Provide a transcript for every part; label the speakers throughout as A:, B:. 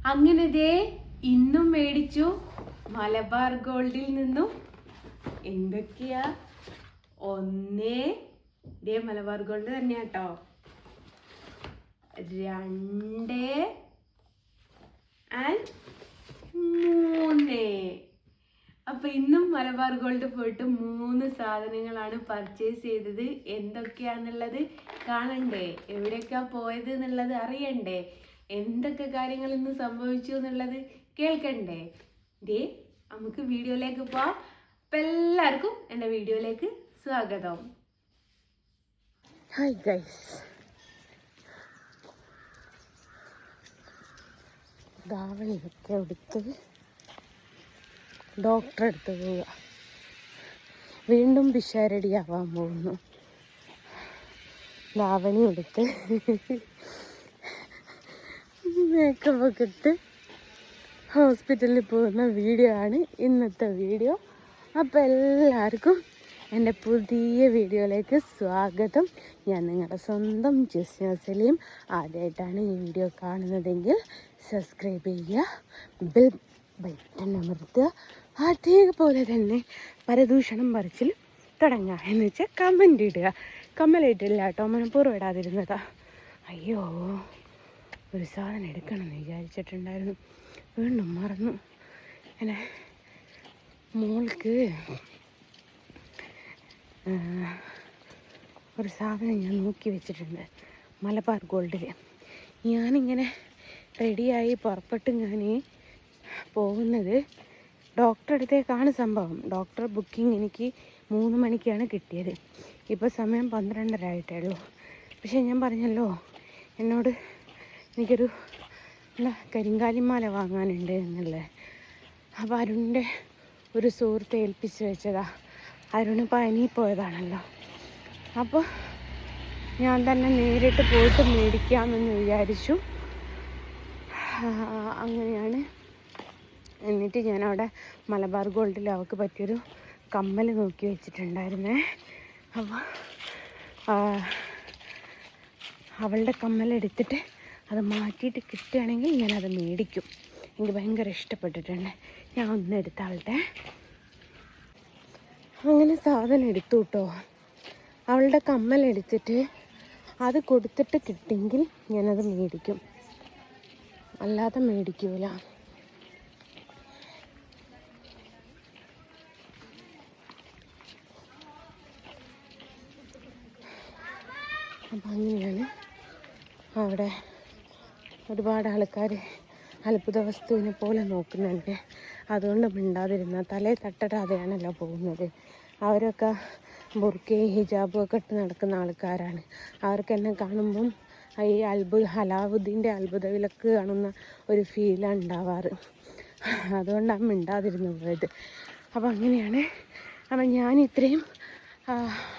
A: അങ്ങനെ ദേ ഇന്നും മേടിച്ചു മലബാർ ഗോൾഡിൽ നിന്നും എന്തൊക്കെയാ ദേ മലബാർ ഗോൾഡ് തന്നെയാട്ടോ 2 and 3. അപ്പൊ ഇന്നും മലബാർ ഗോൾഡ് പോയിട്ട് 3 സാധനങ്ങളാണ് പർച്ചേസ് ചെയ്തത്. എന്തൊക്കെയാന്നുള്ളത് കാണണ്ടേ, എവിടെയൊക്കെയാ പോയത് എന്നുള്ളത് അറിയണ്ടേ, എന്തൊക്കെ കാര്യങ്ങൾ ഇന്ന് സംഭവിച്ചു എന്നുള്ളത് കേൾക്കണ്ടേ. ദേ നമുക്ക് വീഡിയോയിലേക്ക് പോവാം. അപ്പം എല്ലാവർക്കും എൻ്റെ വീഡിയോയിലേക്ക് സ്വാഗതം.
B: ഹായ് ഗൈസ്, ധാവണിയൊക്കെ എടുത്ത് ഡോക്ടറെ അടുത്ത് പോവുക. വീണ്ടും പിഷാരടിയാവാൻ പോകുന്നു. ധാവണി എടുത്ത് മേക്കപ്പൊക്കെ ഇട്ട് ഹോസ്പിറ്റലിൽ പോകുന്ന വീഡിയോ ആണ് ഇന്നത്തെ വീഡിയോ. അപ്പോൾ എല്ലാവർക്കും എൻ്റെ പുതിയ വീഡിയോയിലേക്ക് സ്വാഗതം. ഞാൻ നിങ്ങളുടെ സ്വന്തം ജസ്ന സലീം. ആദ്യമായിട്ടാണ് ഈ വീഡിയോ കാണുന്നതെങ്കിൽ സബ്സ്ക്രൈബ് ചെയ്യുക, ബെൽ ബട്ടൺ അമർത്തുക. അതേപോലെ തന്നെ പരദൂഷണം പറിച്ചിൽ തുടങ്ങുക എന്ന് വെച്ചാൽ കമൻ്റ് ഇടുക. കമ്മലിട്ടില്ല കേട്ടോ, മനഃപൂർവ്വം ഇടാതിരുന്നതാ. അയ്യോ, ഒരു സാധനം എടുക്കണമെന്ന് വിചാരിച്ചിട്ടുണ്ടായിരുന്നു, വീണ്ടും മറന്നു. അങ്ങനെ മോൾക്ക് ഒരു സാധനം ഞാൻ നോക്കി വെച്ചിട്ടുണ്ട് മലബാർ ഗോൾഡിൽ. ഞാനിങ്ങനെ റെഡിയായി പുറപ്പെട്ട് ഞാൻ പോകുന്നത് ഡോക്ടറെ അടുത്തേക്കാണ് സംഭവം. ഡോക്ടർ ബുക്കിംഗ് എനിക്ക് 3 മണിക്കാണ് കിട്ടിയത്. ഇപ്പോൾ സമയം 12:30 ആയിട്ടേ ഉള്ളൂ. പക്ഷേ ഞാൻ പറഞ്ഞല്ലോ, എന്നോട് എനിക്കൊരു കരിങ്കാലിമാല വാങ്ങാനുണ്ട് എന്നുള്ളത്. അപ്പോൾ അരുണിൻ്റെ ഒരു സുഹൃത്തെ ഏൽപ്പിച്ച് വെച്ചതാ. അരുണ് പനി പോയതാണല്ലോ. അപ്പോൾ ഞാൻ തന്നെ നേരിട്ട് പോയിട്ട് മേടിക്കാമെന്ന് വിചാരിച്ചു. അങ്ങനെയാണ്. എന്നിട്ട് ഞാനവിടെ മലബാർ ഗോൾഡിൽ അവൾക്ക് പറ്റിയൊരു കമ്മൽ നോക്കി വെച്ചിട്ടുണ്ടായിരുന്നേ. അപ്പോൾ അവളുടെ കമ്മലെടുത്തിട്ട് അത് മാറ്റിയിട്ട് കിട്ടുകയാണെങ്കിൽ ഞാനത് മേടിക്കും. എനിക്ക് ഭയങ്കര ഇഷ്ടപ്പെട്ടിട്ടുണ്ട്. ഞാൻ ഒന്നെടുത്താവട്ടെ. അങ്ങനെ സാധനം എടുത്തു കേട്ടോ. അവളുടെ കമ്മലെടുത്തിട്ട് അത് കൊടുത്തിട്ട് കിട്ടിയെങ്കിൽ ഞാനത് മേടിക്കും, അല്ലാതെ മേടിക്കൂല. അപ്പം അങ്ങനെയാണ്. അവിടെ ഒരുപാട് ആൾക്കാർ അത്ഭുത വസ്തുവിനെ പോലെ നോക്കുന്നുണ്ട്. അതുകൊണ്ട് മിണ്ടാതിരുന്ന തലയിൽ തട്ടടാതെയാണല്ലോ പോകുന്നത്. അവരൊക്കെ ബുർക്കയും ഹിജാബും ഒക്കെ ഇട്ട് നടക്കുന്ന ആൾക്കാരാണ്. അവർക്ക് എന്നെ കാണുമ്പം ഈ അലാവുദ്ദീൻ്റെ അത്ഭുത വിളക്ക് കാണുന്ന ഒരു ഫീലാണ് ഉണ്ടാവാറ്. അതുകൊണ്ടാണ് മിണ്ടാതിരുന്നു പോയത്. അപ്പോൾ അങ്ങനെയാണ്. അപ്പം ഞാൻ ഇത്രയും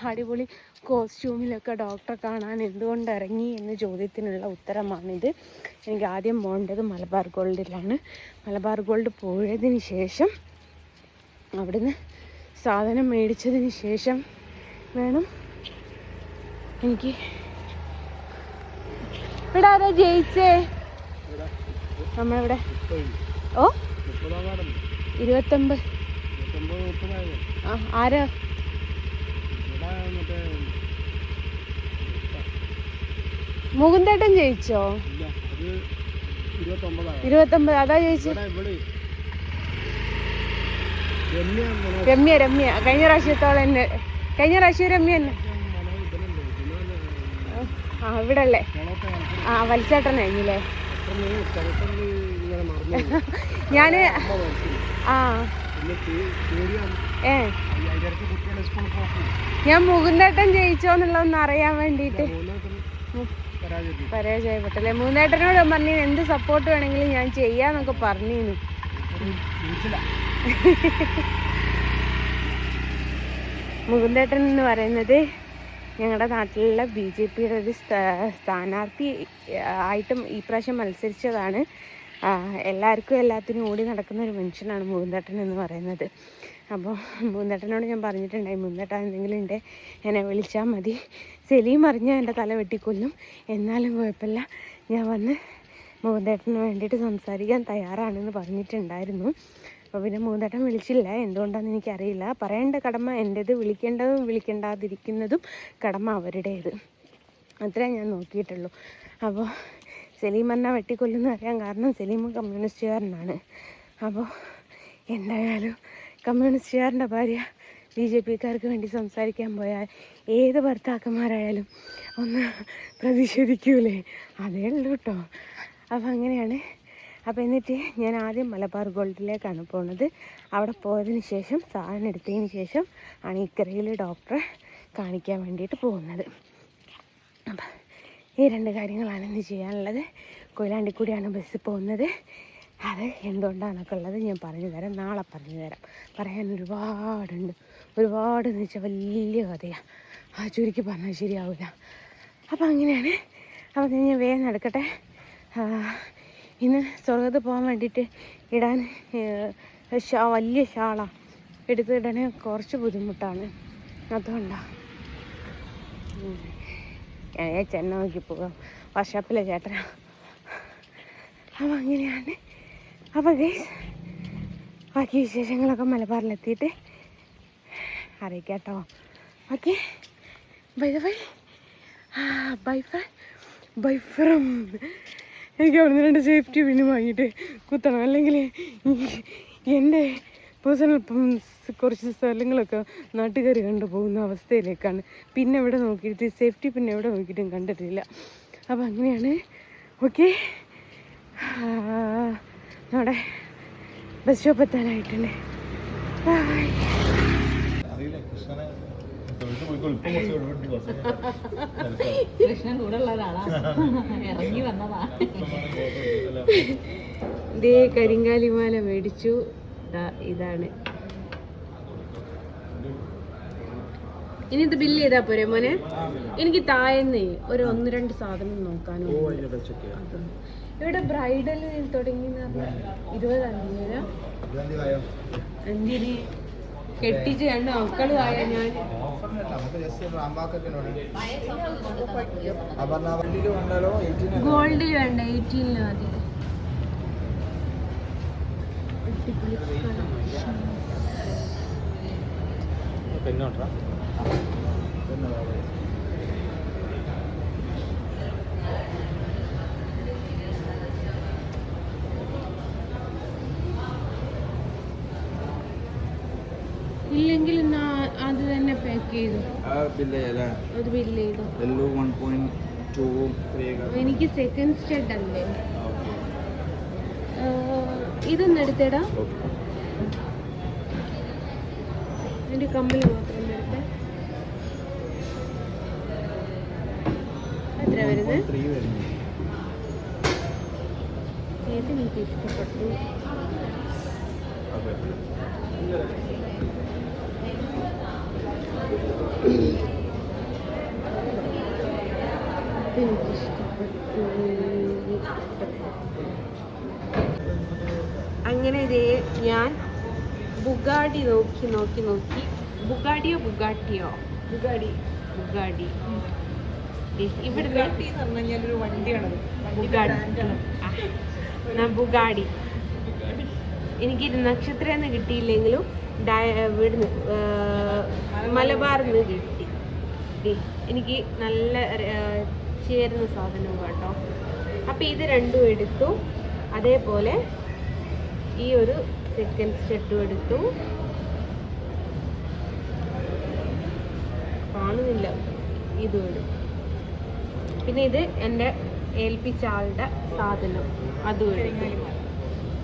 B: അടിപൊളി കോസ്റ്റ്യൂമിലൊക്കെ ഡോക്ടറെ കാണാൻ എന്തുകൊണ്ട് ഇറങ്ങി എന്ന ചോദ്യത്തിനുള്ള ഉത്തരമാണിത്. എനിക്ക് ആദ്യം പോകേണ്ടത് മലബാർ ഗോൾഡിലാണ്. മലബാർ ഗോൾഡ് പോയതിന് ശേഷം അവിടുന്ന് സാധനം മേടിച്ചതിന് ശേഷം വേണം എനിക്ക്. ഇവിടെ ആരാ ജയിച്ചേ? നമ്മളിവിടെ 29. ആരാ? മുകുന്ദേട്ടൻ ജയിച്ചോ? 29. അതാ ജയിച്ചു. രമ്യ കഴിഞ്ഞ പ്രാവശ്യത്തോളം തന്നെ. കഴിഞ്ഞ പ്രാവശ്യം രമ്യ തന്നെ. ഇവിടെ അല്ലേ? വലിച്ചേട്ടനായിരുന്നില്ലേ? ഞാന് ഞാൻ മുകുന്ദേട്ടൻ ജയിച്ചോന്നുള്ളതൊന്ന് അറിയാൻ വേണ്ടിയിട്ട് പരാജയപ്പെട്ടല്ലേ. മൂന്നേട്ടനോട് പറഞ്ഞു എന്ത് സപ്പോർട്ട് വേണമെങ്കിലും ഞാൻ ചെയ്യാന്നൊക്കെ പറഞ്ഞിരുന്നു. മുകുന്ദേട്ടൻ എന്ന് പറയുന്നത് ഞങ്ങളുടെ നാട്ടിലുള്ള BJPയുടെ ഒരു സ്ഥാനാർത്ഥി ആയിട്ടും ഈ പ്രാവശ്യം മത്സരിച്ചതാണ്. എല്ലാത്തിനും ഓടി നടക്കുന്ന ഒരു മനുഷ്യനാണ് മുകുന്ദേട്ടൻ എന്ന് പറയുന്നത്. അപ്പോൾ മുകുന്ദേട്ടനോട് ഞാൻ പറഞ്ഞിട്ടുണ്ടായി, മുകുന്ദേട്ടൻ എന്തെങ്കിലും ഉണ്ട് എന്നെ വിളിച്ചാൽ മതി. സലീം അറിഞ്ഞാൽ എൻ്റെ തല വെട്ടിക്കൊല്ലും, എന്നാലും കുഴപ്പമില്ല, ഞാൻ വന്ന് മുകുന്ദേട്ടന് വേണ്ടിയിട്ട് സംസാരിക്കാൻ തയ്യാറാണെന്ന് പറഞ്ഞിട്ടുണ്ടായിരുന്നു. അപ്പോൾ പിന്നെ മുകുന്ദേട്ടൻ വിളിച്ചില്ല, എന്തുകൊണ്ടാണെന്ന് എനിക്കറിയില്ല. പറയേണ്ട കടമ എൻ്റേത്, വിളിക്കേണ്ടതും വിളിക്കേണ്ടാതിരിക്കുന്നതും കടമ അവരുടേത്. അത്രേ ഞാൻ നോക്കിയിട്ടുള്ളൂ. അപ്പോൾ സലീം അണ്ണ വെട്ടിക്കൊല്ലുന്ന അറിയാൻ കാരണം സലീം കമ്മ്യൂണിസ്റ്റുകാരനാണ്. അപ്പോൾ എന്തായാലും കമ്മ്യൂണിസ്റ്റുകാരൻ്റെ ഭാര്യ BJPക്കാർക്ക് വേണ്ടി സംസാരിക്കാൻ പോയാൽ ഏത് ഭർത്താക്കന്മാരായാലും ഒന്ന് പ്രതിഷേധിക്കൂലേ? അതേ ഉള്ളൂ കേട്ടോ. അപ്പോൾ അങ്ങനെയാണ്. അപ്പോൾ എന്നിട്ട് ഞാൻ ആദ്യം മലബാർ ഗോൾഡിലേക്കാണ് പോകുന്നത്. അവിടെ പോയതിന് ശേഷം സാധനം എടുത്തതിന് ശേഷം ആണ് ഇക്കരയിൽ ഡോക്ടറെ കാണിക്കാൻ വേണ്ടിയിട്ട് പോകുന്നത്. അപ്പം ഈ 2 കാര്യങ്ങളാണ് ഇന്ന് ചെയ്യാനുള്ളത്. കൊയിലാണ്ടി കൂടിയാണ് ബസ്സിൽ പോകുന്നത്. അത് എന്തുകൊണ്ടാണെന്നൊക്കെ ഉള്ളത് ഞാൻ പറഞ്ഞു തരാം, നാളെ പറഞ്ഞു തരാം. പറയാൻ ഒരുപാടുണ്ട്, ഒരുപാടെന്ന് വെച്ചാൽ വലിയ കഥയാണ്. ആ ചുരുക്കി പറഞ്ഞാൽ ശരിയാവില്ല. അപ്പം അങ്ങനെയാണ്. അപ്പം ഞാൻ വേഗം നടക്കട്ടെ. ഇന്ന് സ്വർഗത്ത് പോകാൻ വേണ്ടിയിട്ട് ഇടാൻ വലിയ ഷാളാണ് എടുത്തിടണേ, കുറച്ച് ബുദ്ധിമുട്ടാണ്. അതുകൊണ്ടാണ് ഞാൻ ചെന്ന നോക്കി പോകാം, വർഷാപ്പിലെ ചേട്ടനാ. അപ്പം അങ്ങനെയാണ്. അപ്പോൾ ഗൈസ് ബാക്കി വിശേഷങ്ങളൊക്കെ മലബാറിലെത്തിയിട്ട് അറിയിക്കാം കേട്ടോ. Okay, bye the bye. Bye from. എനിക്ക് അവിടെ നിന്ന് 2 സേഫ്റ്റി പിന്നും വാങ്ങിയിട്ട് കുത്തണം, അല്ലെങ്കിൽ എൻ്റെ പേഴ്സണൽ കുറച്ച് സ്ഥലങ്ങളൊക്കെ നാട്ടുകാർ കണ്ടുപോകുന്ന അവസ്ഥയിലേക്കാണ്. പിന്നെ എവിടെ നോക്കിയിട്ട് സേഫ്റ്റി പിന്നെ എവിടെ നോക്കിയിട്ടും കണ്ടിട്ടില്ല. അപ്പം അങ്ങനെയാണ്. ഓക്കെ, നമ്മുടെ ബസ് സ്റ്റോപ്പ് എത്താനായിട്ടുണ്ട്. ഇതേ കരിങ്കാലിമാല മേടിച്ചു. ഇതാണ്. ഇനി ഇത് ബില്ല് ചെയ്താ പോരെ മോനെ? എനിക്ക് താഴെന്ന് ഒരു 1-2 സാധനം നോക്കാനോ. ഇവിടെ ബ്രൈഡൽ തുടങ്ങി 20-ആം തീയതി. എന്തിന് കെട്ടിച്ച് 2 മക്കളും ആയ ഞാൻ. ഗോൾഡിൽ വേണ്ട, 18 മതി. ഇല്ലെങ്കിൽ അത് തന്നെ പാക്ക് ചെയ്തു. അത് ബില്ല് ചെയ്തു. എനിക്ക് സെക്കൻഡ് സ്റ്റഡ് അല്ലേ. ഇതൊന്നും എടുത്തേടാ. എൻ്റെ കമ്മൽ മാത്രം എടുത്തേ. എത്ര വരുന്നത്? ഏത് എനിക്ക് ഇഷ്ടപ്പെട്ടു. അങ്ങനെ ഇതേ ഞാൻ ബുഗാഡി നോക്കി ബുഗാഡിയോ ബുഗാഡി ഇവിടെ ബുഗാഡി. എനിക്ക് നക്ഷത്രന്ന് കിട്ടിയില്ലെങ്കിലും ഇവിടുന്ന് മലബാറിന്ന് കിട്ടി. എനിക്ക് നല്ല ചേരുന്ന സാധനം കേട്ടോ. അപ്പം ഇത് 2 എടുത്തു. അതേപോലെ ഈ ഒരു സെക്കൻഡ് സ്റ്റെഡും എടുത്തു. കാണുന്നില്ല, ഇതും എടുത്തു. പിന്നെ ഇത് എൻ്റെ ഏൽപ്പിച്ച ആളുടെ സാധനം, അതും എടുത്തു.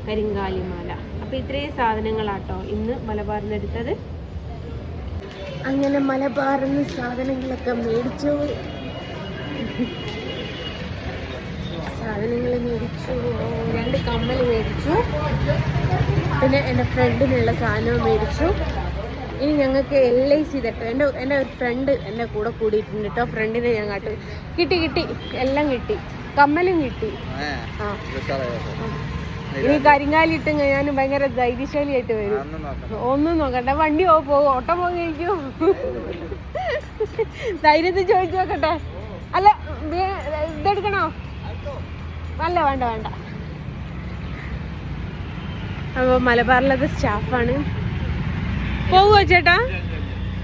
B: കരിങ്കാലിമാല. അപ്പം ഇത്രയും സാധനങ്ങളാട്ടോ ഇന്ന് മലബാറിന് എടുത്തത്. അങ്ങനെ മലബാറിന്ന് സാധനങ്ങളൊക്കെ മേടിച്ചു. സാധനങ്ങൾ മേടിച്ചു. 2 കമ്മൽ മേടിച്ചു. പിന്നെ എൻ്റെ ഫ്രണ്ടിനുള്ള സാധനവും മേടിച്ചു. ഇനി ഞങ്ങൾക്ക് LIC തട്ടോ. എൻ്റെ ഒരു ഫ്രണ്ട് എൻ്റെ കൂടെ കൂടിയിട്ടുണ്ട് കേട്ടോ. ഫ്രണ്ടിനെ ഞാൻ കിട്ടി എല്ലാം കിട്ടി. കമ്മലും കിട്ടി. ഇനി കരിങ്കാലിട്ട് ഞാൻ ഭയങ്കര ധൈര്യശാലിയായിട്ട് വരും. ഒന്നും നോക്കട്ടെ, വണ്ടി പോകും, ഓട്ടം പോകും കഴിക്കും. ധൈര്യത്തിൽ ചോദിച്ചു നോക്കട്ടെ. അല്ല ഇതെടുക്കണോ? വേണ്ട വേണ്ട വേണ്ട. അപ്പോൾ മലബാറിലത് സ്റ്റാഫാണ്. പോവോ ചേട്ടാ?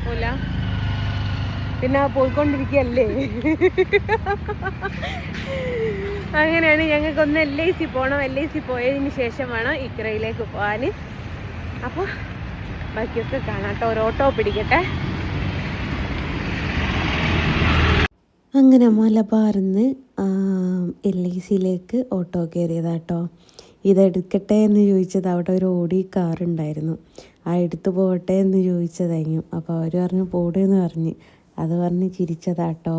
B: പോല പിന്നെ പോയിക്കൊണ്ടിരിക്കുകയല്ലേ. അങ്ങനെയാണ്. ഞങ്ങൾക്കൊന്ന് LIC പോകണം. LIC പോയതിന് ശേഷം വേണം ഇക്രയിലേക്ക് പോകാൻ. അപ്പോൾ ബാക്കിയൊക്കെ കാണാം കേട്ടോ. ഒരു ഓട്ടോ പിടിക്കട്ടെ.
C: അങ്ങനെ മലബാറിന്ന് LICയിലേക്ക് ഓട്ടോ കയറിയതാട്ടോ. ഇതെടുക്കട്ടെ എന്ന് ചോദിച്ചത് അവിടെ ഒരു ഓടി കാറുണ്ടായിരുന്നു. ആ എടുത്തു പോകട്ടെ എന്ന് ചോദിച്ചതായിരുന്നു. അപ്പോൾ അവർ പറഞ്ഞു പോടെന്ന് പറഞ്ഞ് അത് പറഞ്ഞ് ചിരിച്ചതാട്ടോ.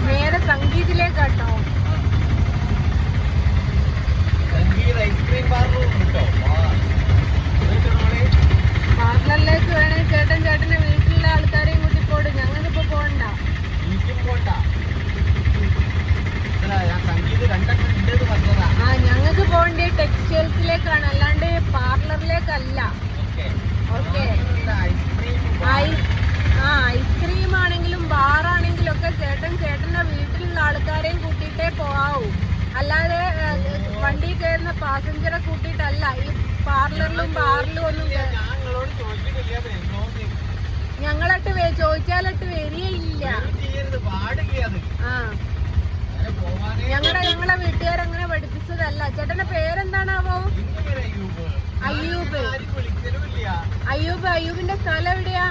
B: നേരെ സംഗീതിലേക്കാട്ടോ. പാർലറിലേക്ക് വേണമെങ്കിൽ ചേട്ടൻ്റെ വീട്ടിലുള്ള ആൾക്കാരെയും കൂട്ടി പോടും. ഞങ്ങൾക്കിപ്പോൾ പോകണ്ട. ഞങ്ങൾക്ക് പോകേണ്ടത് ടെക്സ്റ്റൈൽസിലേക്കാണ്, അല്ലാണ്ട് പാർലറിലേക്കല്ല. ഓക്കെ. ഐസ്ക്രീം ആണെങ്കിലും ബാറാണെങ്കിലും ഒക്കെ ചേട്ടൻ്റെ വീട്ടിലുള്ള ആൾക്കാരെയും കൂട്ടിയിട്ടേ പോകാവൂ. അല്ലാതെ വണ്ടി കയറുന്ന പാസഞ്ചറെ കൂട്ടിയിട്ടല്ല ഈ പാർലറിലും ബാറിലും ഒന്നും. ഞങ്ങളട്ട് ചോദിച്ചാലിട്ട് വരികയില്ല. ഞങ്ങളെ വീട്ടുകാരങ്ങനെ പഠിപ്പിച്ചതല്ല. ചേട്ടന്റെ പേരെന്താണാവോ? അയ്യൂബിന്റെ സ്ഥലം എവിടെയാ?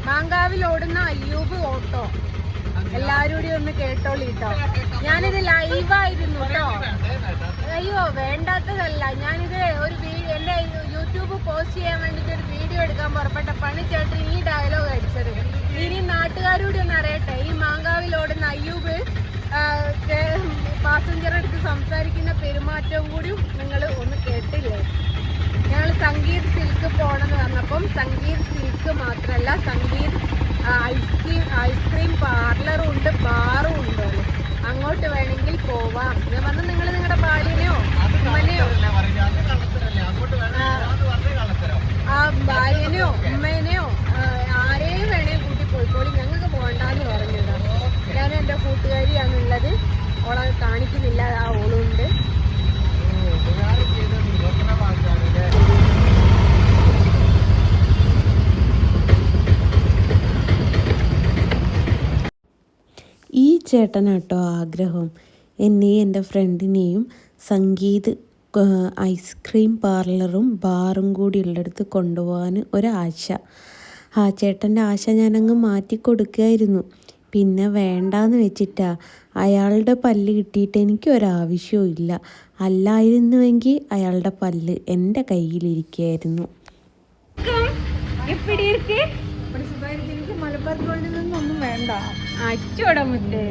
B: മാങ്കാവിൽ ഓടുന്ന അയ്യൂബ് ഓട്ടോ. എല്ലാരും കൂടി ഒന്ന് കേട്ടോളിട്ടോ. ഞാനിത് ലൈവായിരുന്നു കേട്ടോ. അയ്യോ വേണ്ടാത്തതല്ല. ഞാനിത് എന്റെ യൂട്യൂബ് പോസ്റ്റ് ചെയ്യാൻ വേണ്ടിട്ട് ഒരു വീഡിയോ എടുക്കാൻ പുറപ്പെട്ടപ്പോഴാണ് ചേട്ടൻ ഈ ഡയലോഗ് അടിച്ചത്. ഇനി നാട്ടുകാരോട് ഒന്ന് അറിയട്ടെ, ഈ മാങ്കാവിൽ ഓടുന്ന അയ്യൂബ് പാസഞ്ചർ എടുത്ത് സംസാരിക്കുന്ന പെരുമാറ്റവും കൂടി നിങ്ങൾ ഒന്ന് കേട്ടില്ലേ? ഞങ്ങൾ സംഗീത് സിൽക്ക് പോകണമെന്ന് പറഞ്ഞപ്പം സംഗീത് സിൽക്ക് മാത്രമല്ല, സംഗീത് ഐസ്ക്രീം പാർലറും ഉണ്ട്, ബാറും ഉണ്ട്. അങ്ങോട്ട് വേണമെങ്കിൽ പോവാം. ഞാൻ പറഞ്ഞു നിങ്ങൾ നിങ്ങളുടെ ഭാര്യനെയോ ഉമ്മനെയോ ഭാര്യനെയോ ഉമ്മേനെയോ ആരെയും വേണേൽ കൂട്ടി പോയിക്കോളി, ഞങ്ങൾക്ക് പോകണ്ടെന്ന് പറഞ്ഞതാ. ഞാൻ എൻ്റെ കൂട്ടുകാരിയാണുള്ളത്. ഓളെ കാണിക്കുന്നില്ല. ആ ഓളുണ്ട്.
C: ഈ ചേട്ടനാട്ടോ ആഗ്രഹം എന്നെയും എൻ്റെ ഫ്രണ്ടിനെയും സംഗീത് ഐസ്ക്രീം പാർലറും ബാറും കൂടി ഉള്ളിടത്ത് കൊണ്ടുപോകാൻ ഒരാശ. ആ ചേട്ടൻ്റെ ആശ ഞാനങ്ങ് മാറ്റിക്കൊടുക്കുകയായിരുന്നു. പിന്നെ വേണ്ടാന്ന് വെച്ചിട്ടാ. അയാളുടെ പല്ല് കിട്ടിയിട്ട് എനിക്കൊരാവശ്യവും ഇല്ല. അല്ലായിരുന്നുവെങ്കിൽ അയാളുടെ പല്ല് എൻ്റെ കയ്യിലിരിക്കുകയായിരുന്നു.
B: മലബാർ ഗോൾഡിൽ നിന്നൊന്നും വേണ്ട. അച്ചോടമുട്ടേ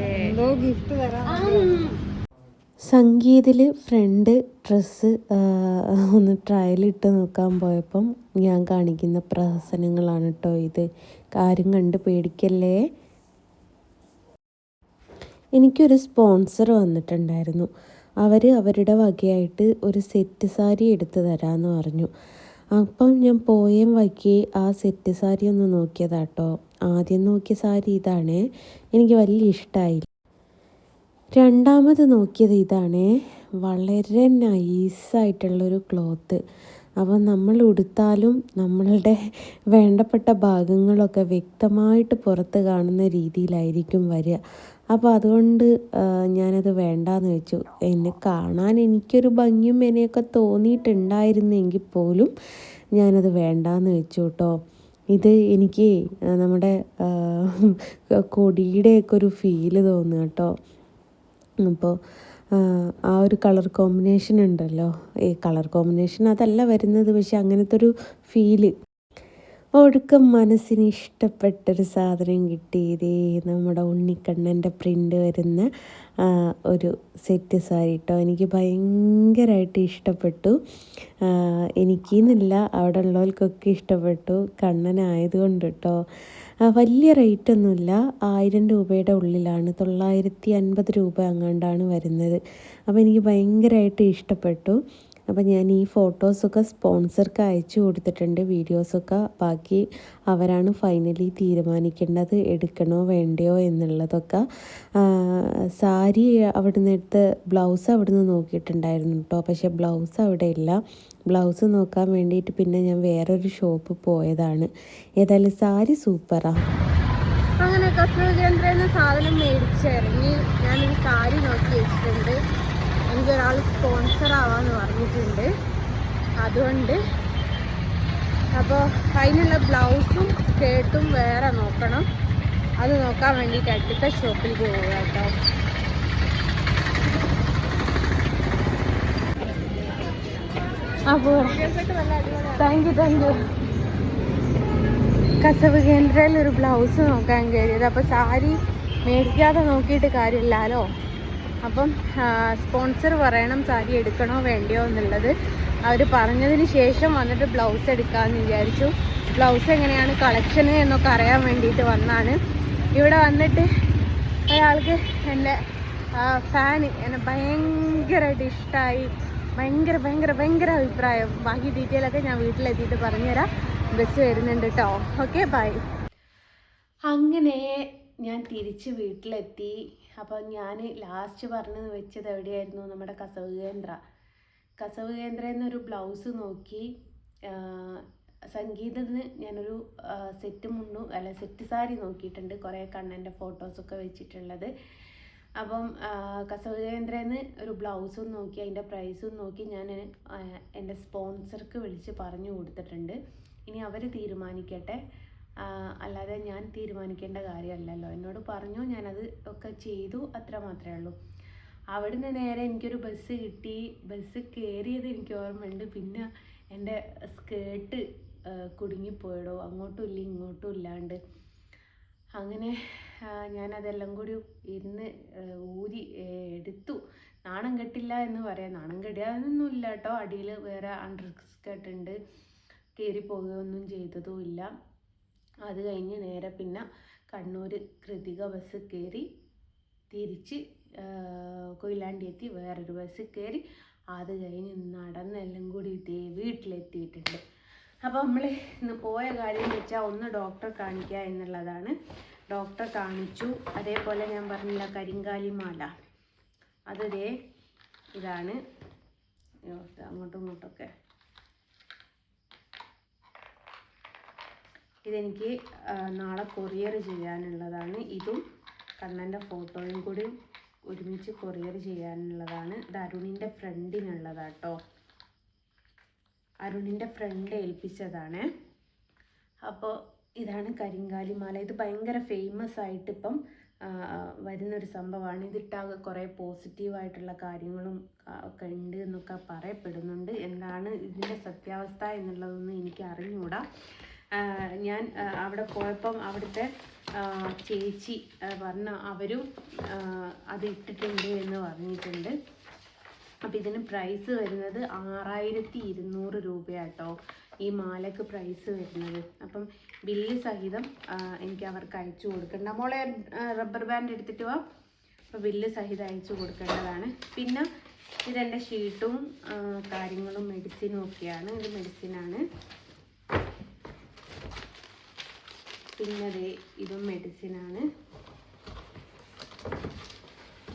B: ഗിഫ്റ്റ് തരാം.
C: സംഗീതിൽ ഫ്രണ്ട് ഡ്രസ്സ് ഒന്ന് ട്രയലിട്ട് നോക്കാൻ പോയപ്പം ഞാൻ കാണിക്കുന്ന പ്രഹസനങ്ങളാണ് കേട്ടോ ഇത്. കാര്യം കണ്ട് പേടിക്കല്ലേ. എനിക്കൊരു സ്പോൺസർ വന്നിട്ടുണ്ടായിരുന്നു. അവരുടെ വകയായിട്ട് ഒരു സെറ്റ് സാരി എടുത്ത് തരാമെന്ന് പറഞ്ഞു. അപ്പം ഞാൻ പോയ വയ്ക്ക് ആ സെറ്റ് സാരി ഒന്ന് നോക്കിയതാട്ടോ. ആദ്യം നോക്കിയ സാരി ഇതാണ്. എനിക്ക് വലിയ ഇഷ്ടമായില്ല. രണ്ടാമത് നോക്കിയത് ഇതാണ്. വളരെ നൈസായിട്ടുള്ളൊരു ക്ലോത്ത്. അപ്പം നമ്മൾ ഉടുത്താലും നമ്മളുടെ വേണ്ടപ്പെട്ട ഭാഗങ്ങളൊക്കെ വ്യക്തമായിട്ട് പുറത്ത് കാണുന്ന രീതിയിലായിരിക്കും വരിക. അപ്പോൾ അതുകൊണ്ട് ഞാനത് വേണ്ടാന്ന് വെച്ചു. എന്നെ കാണാൻ എനിക്കൊരു ഭംഗിയും എന്നെയൊക്കെ തോന്നിയിട്ടുണ്ടായിരുന്നെങ്കിൽ പോലും ഞാനത് വേണ്ടാന്ന് വെച്ചു കേട്ടോ. ഇത് എനിക്ക് നമ്മുടെ കൊടിയുടെയൊക്കെ ഒരു ഫീല് തോന്നുക കേട്ടോ. അപ്പോൾ ആ ഒരു കളർ കോമ്പിനേഷൻ ഉണ്ടല്ലോ, ഈ കളർ കോമ്പിനേഷൻ അതല്ല വരുന്നത്, പക്ഷെ അങ്ങനത്തെ ഒരു ഫീല്. ഒടുക്കം മനസ്സിന് ഇഷ്ടപ്പെട്ടൊരു സാധനം കിട്ടിയതേ നമ്മുടെ ഉണ്ണിക്കണ്ണൻ്റെ പ്രിൻ്റ് വരുന്ന ഒരു സെറ്റ് സാരി കേട്ടോ. എനിക്ക് ഭയങ്കരമായിട്ട് ഇഷ്ടപ്പെട്ടു. എനിക്കെന്നില്ല, അവിടെ ഉള്ളവർക്കൊക്കെ ഇഷ്ടപ്പെട്ടു. കണ്ണനായതുകൊണ്ട് കേട്ടോ. വലിയ റേറ്റൊന്നുമില്ല, 1000 രൂപയുടെ ഉള്ളിലാണ്. 950 രൂപ അങ്ങാണ്ടാണ് വരുന്നത്. അപ്പോൾ എനിക്ക് ഭയങ്കരമായിട്ട് ഇഷ്ടപ്പെട്ടു. അപ്പോൾ ഞാൻ ഈ ഫോട്ടോസൊക്കെ സ്പോൺസർക്ക് അയച്ചു കൊടുത്തിട്ടുണ്ട്. വീഡിയോസൊക്കെ ബാക്കി അവരാണ് ഫൈനലി തീരുമാനിക്കേണ്ടത് എടുക്കണോ വേണ്ടയോ എന്നുള്ളതൊക്കെ. സാരി അവിടുന്ന് എടുത്ത് ബ്ലൗസ് അവിടുന്ന് നോക്കിയിട്ടുണ്ടായിരുന്നു കേട്ടോ. പക്ഷേ ബ്ലൗസ് അവിടെ ഇല്ല. ബ്ലൗസ് നോക്കാൻ വേണ്ടിയിട്ട് പിന്നെ ഞാൻ വേറൊരു ഷോപ്പ് പോയതാണ്. ഏതായാലും സാരി സൂപ്പറാണ്.
B: അങ്ങനെ കസവ് കേന്ദ്രയിൽ നിന്ന് സാധനം മേടിച്ചിറങ്ങി ഞാനൊരു സാരി നോക്കി വെച്ചിട്ടുണ്ട്. എനിക്കൊരാൾ സ്പോൺസർ ആവാമെന്ന് പറഞ്ഞിട്ടുണ്ട്. അതുകൊണ്ട് അപ്പോൾ അതിനുള്ള ബ്ലൗസും സ്കേർട്ടും വേറെ നോക്കണം. അത് നോക്കാൻ വേണ്ടിയിട്ട് അടുത്ത ഷോപ്പിൽ പോവുക കേട്ടോ. അപ്പോൾ താങ്ക് യു. കസവ് കേന്ദ്രയിൽ ഒരു ബ്ലൗസ് നോക്കാൻ കയറിയത്. അപ്പോൾ സാരി മേടിക്കാതെ നോക്കിയിട്ട് കാര്യമില്ലല്ലോ. അപ്പം സ്പോൺസർ പറയണം സാരി എടുക്കണോ വേണ്ടയോ എന്നുള്ളത്. അവർ പറഞ്ഞതിന് ശേഷം വന്നിട്ട് ബ്ലൗസ് എടുക്കാമെന്ന് വിചാരിച്ചു. ബ്ലൗസ് എങ്ങനെയാണ് കളക്ഷന് എന്നൊക്കെ അറിയാൻ വേണ്ടിയിട്ട് വന്നാണ്. ഇവിടെ വന്നിട്ട് ഒരാൾക്ക് എൻ്റെ ഫാന് എന്നെ ഭയങ്കരമായിട്ട് ഇഷ്ടമായി. ഭയങ്കര അഭിപ്രായം. ബാക്കി ഡീറ്റെയിലൊക്കെ ഞാൻ വീട്ടിലെത്തിയിട്ട് പറഞ്ഞുതരാം. ബസ് വരുന്നുണ്ട് കേട്ടോ. Okay, bye.
A: അങ്ങനെ ഞാൻ തിരിച്ച് വീട്ടിലെത്തി. അപ്പോൾ ഞാൻ ലാസ്റ്റ് പറഞ്ഞു വെച്ചത് എവിടെയായിരുന്നു? നമ്മുടെ കസവ് കേന്ദ്രയിൽ നിന്നൊരു ബ്ലൗസ് നോക്കി. സംഗീതത്തിന് ഞാനൊരു സെറ്റ് സാരി നോക്കിയിട്ടുണ്ട്. കുറേ കണ്ണൻ്റെ ഫോട്ടോസൊക്കെ വെച്ചിട്ടുള്ളത്. അപ്പം കസവ് കേന്ദ്രയിൽ നിന്ന് ഒരു ബ്ലൗസും നോക്കി അതിൻ്റെ പ്രൈസും നോക്കി ഞാൻ എൻ്റെ സ്പോൺസർക്ക് വിളിച്ച് പറഞ്ഞു കൊടുത്തിട്ടുണ്ട്. ഇനി അവർ തീരുമാനിക്കട്ടെ, അല്ലാതെ ഞാൻ തീരുമാനിക്കേണ്ട കാര്യമല്ലല്ലോ. എന്നോട് പറഞ്ഞു, ഞാനത് ഒക്കെ ചെയ്തു, അത്ര മാത്രമേ ഉള്ളൂ. അവിടുന്ന് നേരെ എനിക്കൊരു ബസ് കിട്ടി. ബസ് കയറിയത് എനിക്ക് ഓർമ്മയുണ്ട്. പിന്നെ എൻ്റെ സ്കേർട്ട് കുടുങ്ങിപ്പോയിടോ, അങ്ങോട്ടും ഇല്ല ഇങ്ങോട്ടും ഇല്ലാണ്ട്. അങ്ങനെ ഞാനതെല്ലാം കൂടി ഇരുന്ന് ഊരി എടുത്തു. നാണം കെട്ടില്ല എന്ന് പറയാം. നാണം കെടിയാതൊന്നുമില്ല കേട്ടോ. അടിയിൽ വേറെ അണ്ടർ സ്കേർട്ട് ഉണ്ട്. കയറി പോവുകയൊന്നും ചെയ്തതുമില്ല. അത് കഴിഞ്ഞ് നേരെ പിന്നെ കണ്ണൂർ കൃതിക ബസ് കയറി തിരിച്ച് കൊയിലാണ്ടി എത്തി. വേറൊരു ബസ് കയറി അത് കഴിഞ്ഞ് നടന്നെല്ലാം കൂടി വീട്ടിലെത്തിയിട്ടുണ്ട്. അപ്പോൾ നമ്മൾ ഇന്ന് പോയ കാര്യം എന്ന് വെച്ചാൽ ഒന്ന് ഡോക്ടറെ കാണിക്കുക എന്നുള്ളതാണ്. ഡോക്ടറെ കാണിച്ചു. അതേപോലെ ഞാൻ പറഞ്ഞില്ല കരിങ്കാലിമാല, അത് ഇതാണ്. അങ്ങോട്ടും ഇങ്ങോട്ടൊക്കെ ഇതെനിക്ക് നാളെ കൊറിയർ ചെയ്യാനുള്ളതാണ്. ഇതും കണ്ണൻ്റെ ഫോട്ടോയും കൂടി ഒരുമിച്ച് കൊറിയർ ചെയ്യാനുള്ളതാണ്. ഇത് അരുണിൻ്റെ ഫ്രണ്ടിനുള്ളതാട്ടോ. അരുണിൻ്റെ ഫ്രണ്ട് ഏൽപ്പിച്ചതാണ്. അപ്പോൾ ഇതാണ് കരിങ്കാലിമാല. ഇത് ഭയങ്കര ഫേമസ് ആയിട്ട് ഇപ്പം വരുന്നൊരു സംഭവമാണ്. ഇതിട്ടാകെ കുറേ പോസിറ്റീവായിട്ടുള്ള കാര്യങ്ങളും ഒക്കെ ഉണ്ട് എന്നൊക്കെ പറയപ്പെടുന്നുണ്ട്. എന്താണ് ഇതിൻ്റെ സത്യാവസ്ഥ എന്നുള്ളതൊന്നും എനിക്ക് അറിഞ്ഞുകൂടാ. ഞാൻ അവിടെ പോയപ്പം അവിടുത്തെ ചേച്ചി പറഞ്ഞ അവരും അത് ഇട്ടിട്ടുണ്ട് എന്ന് പറഞ്ഞിട്ടുണ്ട്. അപ്പം ഇതിന് പ്രൈസ് വരുന്നത് 6200 രൂപയാട്ടോ ഈ മാലയ്ക്ക് പ്രൈസ് വരുന്നത്. അപ്പം ബില്ല് സഹിതം എനിക്ക് അവർക്ക് അയച്ചു കൊടുക്കേണ്ട. മോളെ റബ്ബർ ബാൻഡ് എടുത്തിട്ട് വാ. അപ്പോൾ ബില്ല് സഹിതം അയച്ചു കൊടുക്കേണ്ടതാണ്. പിന്നെ ഇതെൻ്റെ ഷീട്ടും കാര്യങ്ങളും മെഡിസിനും ഒക്കെയാണ്. ഇത് മെഡിസിനാണ്. പിന്നെ ഇതും മെഡിസിനാണ്.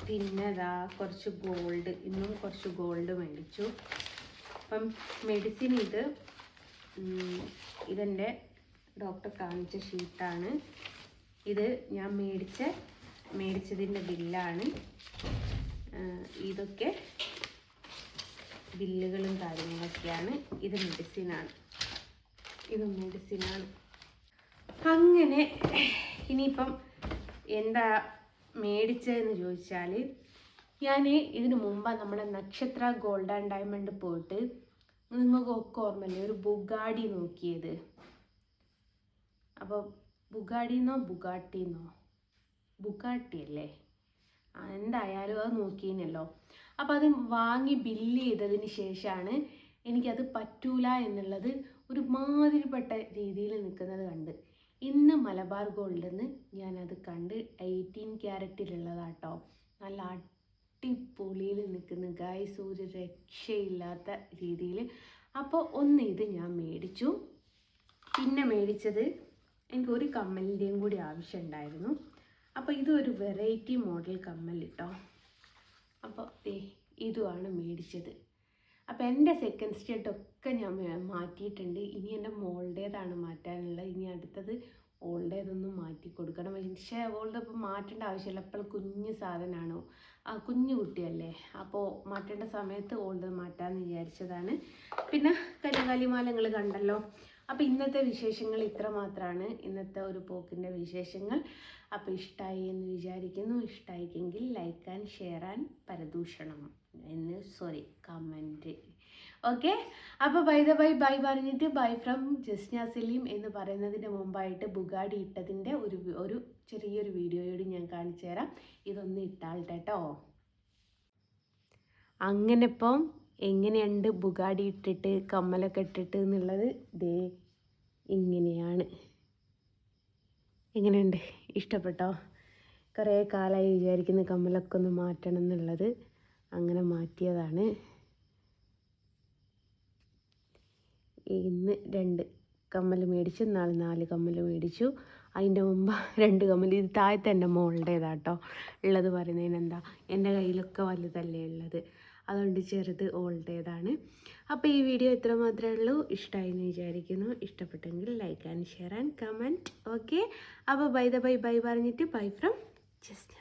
A: പിന്നെ കുറച്ച് ഗോൾഡ്, ഇന്നും കുറച്ച് ഗോൾഡ് മേടിച്ചു. അപ്പം മെഡിസിൻ ഇതെൻ്റെ ഡോക്ടർ കാണിച്ച ഷീറ്റാണ്. ഇത് ഞാൻ മേടിച്ചതിൻ്റെ ബില്ലാണ്. ഇതൊക്കെ ബില്ലുകളും കാര്യങ്ങളൊക്കെയാണ്. ഇത് മെഡിസിനാണ്. ഇതും മെഡിസിനാണ്. അങ്ങനെ ഇനിയിപ്പം എന്താ മേടിച്ചതെന്ന് ചോദിച്ചാൽ, ഞാൻ ഇതിനു മുമ്പ് നമ്മുടെ നക്ഷത്ര ഗോൾഡ് ആൻഡ് ഡയമണ്ട് പോയിട്ട് നിങ്ങൾക്കൊക്കെ ഓർമ്മയില്ലേ ഒരു ബുഗാഡി നോക്കിയത്. അപ്പോൾ ബുഗാട്ടി അല്ലേ, എന്തായാലും അത് നോക്കിയെന്നല്ലോ. അപ്പോൾ അത് വാങ്ങി ബില്ല് ചെയ്തതിന് ശേഷമാണ് എനിക്കത് പറ്റൂല എന്നുള്ളത് ഒരു മാതിരിപ്പെട്ട രീതിയിൽ നിൽക്കുന്നത് കണ്ട്. ഇന്ന് മലബാർ ഗോൾഡിൽ നിന്ന് ഞാനത് കണ്ട് 18 ക്യാരറ്റിലുള്ളതാട്ടോ. നല്ല അടിപൊളിയിൽ നിൽക്കുന്നു ഗൈസ്, ഒരു രക്ഷയില്ലാത്ത രീതിയിൽ. അപ്പോൾ ഒന്ന് ഇത് ഞാൻ മേടിച്ചു. പിന്നെ മേടിച്ചത് എനിക്ക് ഒരു കമ്മലിൻ്റെയും കൂടി ആവശ്യമുണ്ടായിരുന്നു. അപ്പോൾ ഇതൊരു വെറൈറ്റി മോഡൽ കമ്മൽ കേട്ടോ. അപ്പോൾ ഇതുമാണ് മേടിച്ചത്. അപ്പോൾ എൻ്റെ സെക്കൻഡ് സ്റ്റഡൊക്കെ ഞാൻ മാറ്റിയിട്ടുണ്ട്. ഇനി എൻ്റെ മോളുടേതാണ് മാറ്റാനുള്ളത്. ഇനി അടുത്തത് ഓളുടേതൊന്നും മാറ്റി കൊടുക്കണം. പക്ഷേ ഓളുടെ ഇപ്പോൾ മാറ്റേണ്ട ആവശ്യമില്ല. അപ്പോൾ കുഞ്ഞു സാധനമാണോ, കുഞ്ഞു കുട്ടിയല്ലേ, അപ്പോൾ മാറ്റേണ്ട സമയത്ത് ഓളുടെ മാറ്റാമെന്ന് വിചാരിച്ചതാണ്. പിന്നെ കലിമാലങ്ങൾ കണ്ടല്ലോ. അപ്പോൾ ഇന്നത്തെ വിശേഷങ്ങൾ ഇത്ര മാത്രമാണ്, ഇന്നത്തെ ഒരു പോക്കിൻ്റെ വിശേഷങ്ങൾ. അപ്പോൾ ഇഷ്ടമായി എന്ന് വിചാരിക്കുന്നു. ഇഷ്ടമായിക്കെങ്കിൽ ലൈക്ക് ആൻഡ് ഷെയർ ആൻഡ് പരദൂഷണം കമൻറ്റ്. ഓക്കെ, അപ്പോൾ ബൈ പറഞ്ഞിട്ട് ബൈ ഫ്രം ജസ്ന സലീം എന്ന് പറയുന്നതിൻ്റെ മുമ്പായിട്ട് ബുഗാഡി ഇട്ടതിൻ്റെ ഒരു ചെറിയൊരു വീഡിയോയോട് ഞാൻ കാണിച്ചു തരാം. ഇതൊന്ന് ഇട്ടാൾട്ടെ കേട്ടോ. അങ്ങനെ ഇപ്പം എങ്ങനെയുണ്ട് ബുഗാഡി ഇട്ടിട്ട് കമ്മലൊക്കെ ഇട്ടിട്ട് എന്നുള്ളത് ഇങ്ങനെയാണ്. എങ്ങനെയുണ്ട്, ഇഷ്ടപ്പെട്ടോ? കുറേ കാലമായി വിചാരിക്കുന്ന കമ്മലൊക്കെ ഒന്ന് മാറ്റണം എന്നുള്ളത്, അങ്ങനെ മാറ്റിയതാണ്. ഇന്ന് 2 കമ്മൽ മേടിച്ചു, 4 കമ്മൽ മേടിച്ചു. അതിൻ്റെ മുമ്പ് 2 കമ്മൽ, ഇത് താഴത്തെ എൻ്റെ മോളുടേതാട്ടോ ഉള്ളത്. പറയുന്നതിനെന്താ, എൻ്റെ കയ്യിലൊക്കെ വലുതല്ലേ ഉള്ളത്, അതുകൊണ്ട് ചെറുത് ഓളുടേതാണ്. അപ്പോൾ ഈ വീഡിയോ ഇത്ര മാത്രമേ ഉള്ളൂ. ഇഷ്ടമായി എന്ന് വിചാരിക്കുന്നു. ഇഷ്ടപ്പെട്ടെങ്കിൽ like and share and comment. Okay, അപ്പോൾ ബൈ പറഞ്ഞിട്ട് ബൈ ഫ്രം ജസ്റ്റ്